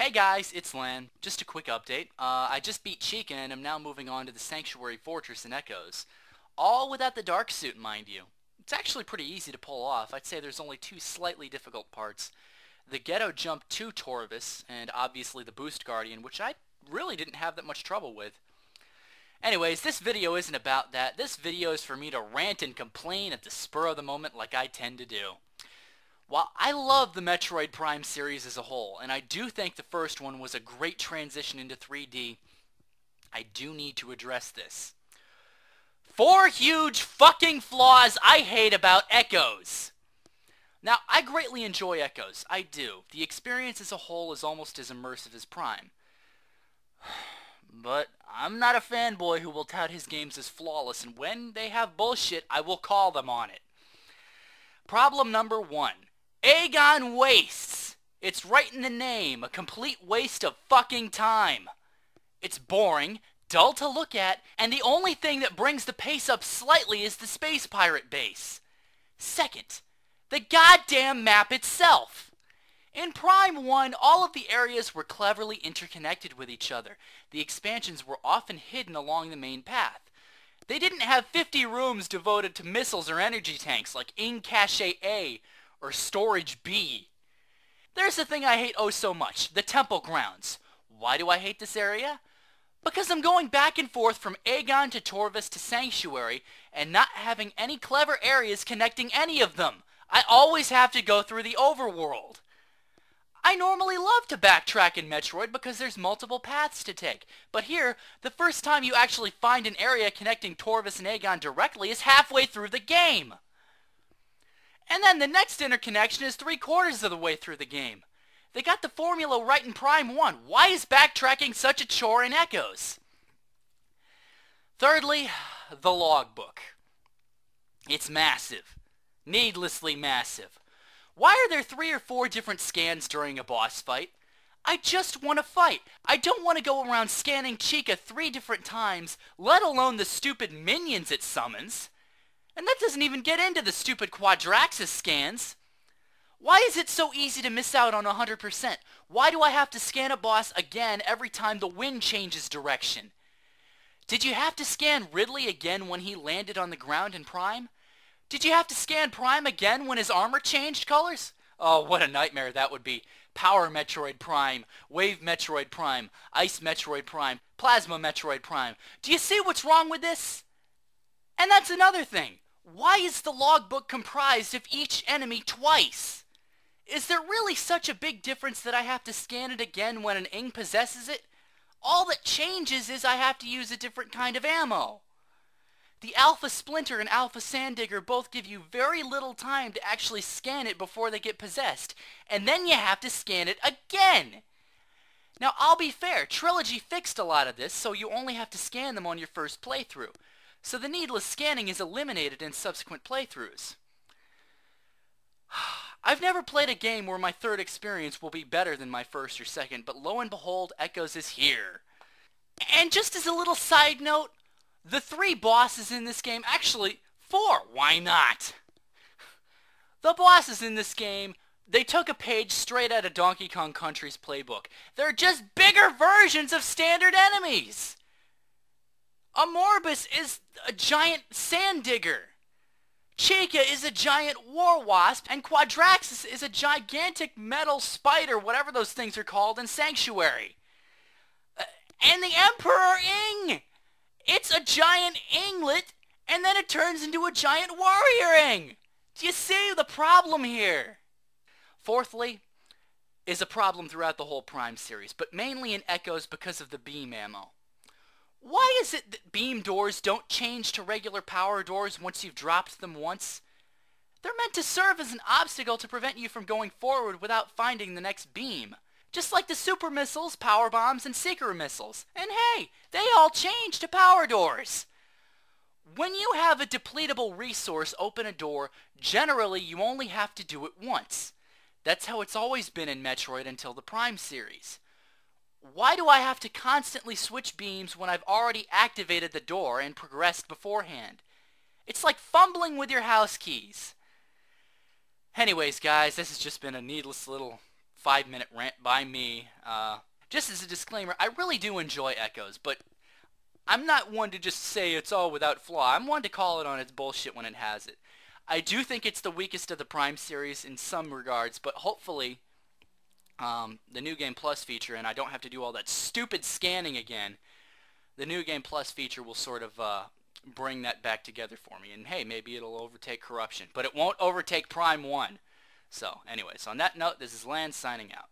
Hey guys, it's Lan. Just a quick update. I just beat Chica and am now moving on to the Sanctuary Fortress and Echoes. All without the Dark Suit, mind you. It's actually pretty easy to pull off. I'd say there's only two slightly difficult parts. The Ghetto Jump to Torvis, and obviously the Boost Guardian, which I really didn't have that much trouble with. Anyways, this video isn't about that. This video is for me to rant and complain at the spur of the moment like I tend to do. While I love the Metroid Prime series as a whole, and I do think the first one was a great transition into 3D, I do need to address this. 4 huge fucking flaws I hate about Echoes. Now, I greatly enjoy Echoes. I do. The experience as a whole is almost as immersive as Prime. But I'm not a fanboy who will tout his games as flawless, and when they have bullshit, I will call them on it. Problem number 1. Agon wastes. It's right in the name, a complete waste of fucking time. It's boring, dull to look at, and the only thing that brings the pace up slightly is the space pirate base. Second, the goddamn map itself. In Prime 1, all of the areas were cleverly interconnected with each other. The expansions were often hidden along the main path. They didn't have 50 rooms devoted to missiles or energy tanks like In Cache A or Storage B. There's the thing I hate oh so much, the Temple Grounds. Why do I hate this area? Because I'm going back and forth from Agon to Torvis to Sanctuary and not having any clever areas connecting any of them. I always have to go through the overworld. I normally love to backtrack in Metroid because there's multiple paths to take, but here, the first time you actually find an area connecting Torvis and Agon directly is halfway through the game. And then the next interconnection is 3/4 of the way through the game. They got the formula right in Prime 1. Why is backtracking such a chore in Echoes? Thirdly, the logbook. It's massive. Needlessly massive. Why are there 3 or 4 different scans during a boss fight? I just want to fight. I don't want to go around scanning Chica 3 different times, let alone the stupid minions it summons. And that doesn't even get into the stupid Quadraxis scans. Why is it so easy to miss out on 100%? Why do I have to scan a boss again every time the wind changes direction? Did you have to scan Ridley again when he landed on the ground in Prime? Did you have to scan Prime again when his armor changed colors? Oh, what a nightmare that would be. Power Metroid Prime, Wave Metroid Prime, Ice Metroid Prime, Plasma Metroid Prime. Do you see what's wrong with this? And that's another thing. Why is the logbook comprised of each enemy twice? Is there really such a big difference that I have to scan it again when an Ing possesses it? All that changes is I have to use a different kind of ammo. The Alpha Splinter and Alpha Sandigger both give you very little time to actually scan it before they get possessed, and then you have to scan it again. Now, I'll be fair, Trilogy fixed a lot of this, so you only have to scan them on your first playthrough. So the needless scanning is eliminated in subsequent playthroughs. I've never played a game where my third experience will be better than my first or second, but lo and behold, Echoes is here. And just as a little side note, the 3 bosses in this game, actually 4, why not? The bosses in this game, they took a page straight out of Donkey Kong Country's playbook. They're just bigger versions of standard enemies. Amorbus is a giant sand digger. Chica is a giant war wasp, and Quadraxis is a gigantic metal spider, whatever those things are called, in Sanctuary. And the Emperor Ing! It's a giant Inglet, and then it turns into a giant warrior Ing! Do you see the problem here? Fourthly, is a problem throughout the whole Prime series, but mainly in Echoes because of the beam ammo. Why is it that beam doors don't change to regular power doors once you've dropped them once? They're meant to serve as an obstacle to prevent you from going forward without finding the next beam. Just like the super missiles, power bombs, and seeker missiles. And hey, they all change to power doors. When you have a depletable resource open a door, generally you only have to do it once. That's how it's always been in Metroid until the Prime series. Why do I have to constantly switch beams when I've already activated the door and progressed beforehand? It's like fumbling with your house keys. Anyways, guys, this has just been a needless little 5-minute rant by me. Just as a disclaimer, I really do enjoy Echoes, but I'm not one to just say it's all without flaw. I'm one to call it on its bullshit when it has it. I do think it's the weakest of the Prime series in some regards, but hopefully the New Game Plus feature, and I don't have to do all that stupid scanning again, the New Game Plus feature will sort of bring that back together for me. And hey, maybe it'll overtake Corruption, but it won't overtake Prime 1. So anyways, on that note, this is Lan signing out.